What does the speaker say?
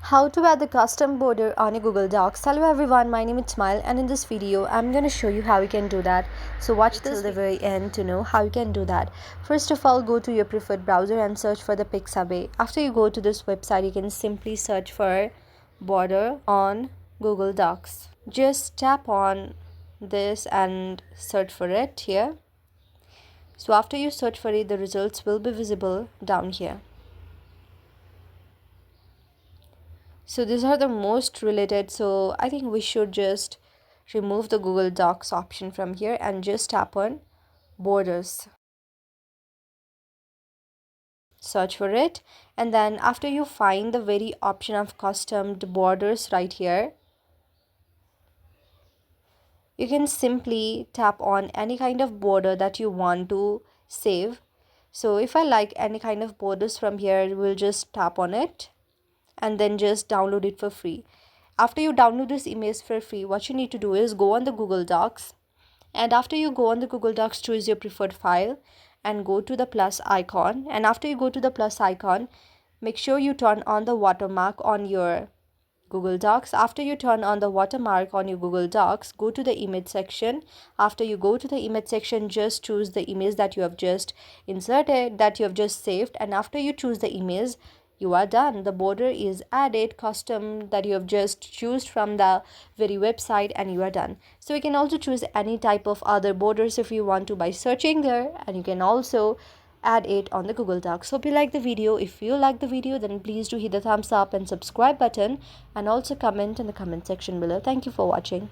How to add the custom border on a Google Docs. Hello everyone, my name is Smile, and in this video I'm going to show you how you can do that. So watch this till the very end to know how you can do that. First of all, go to your preferred browser and search for the Pixabay. After you go to this website, you can simply search for border on Google Docs. Just tap on this and search for it here. So after you search for it, the results will be visible down here. So these are the most related, so I think we should just remove the Google Docs option from here and just tap on borders. Search for it, and then after you find the very option of customed borders right here, you can simply tap on any kind of border that you want to save. So if I like any kind of borders from here, we'll just tap on it and then just download it for free. After you download this image for free, what you need to do is go on the Google Docs, and after you go on the Google Docs, choose your preferred file and go to the plus icon. And after you go to the plus icon, make sure you turn on the watermark on your Google Docs. After you turn on the watermark on your Google Docs, go to the image section. After you go to the image section, just choose the image that you have just inserted, that you have just saved, and after you choose the image, you are done. The border is added custom that you have just choose from the very website, and you are done. So you can also choose any type of other borders if you want to by searching there, and you can also add it on the Google Docs. Hope you like the video. If you like the video, then please do hit the thumbs up and subscribe button, and also comment in the comment section below. Thank you for watching.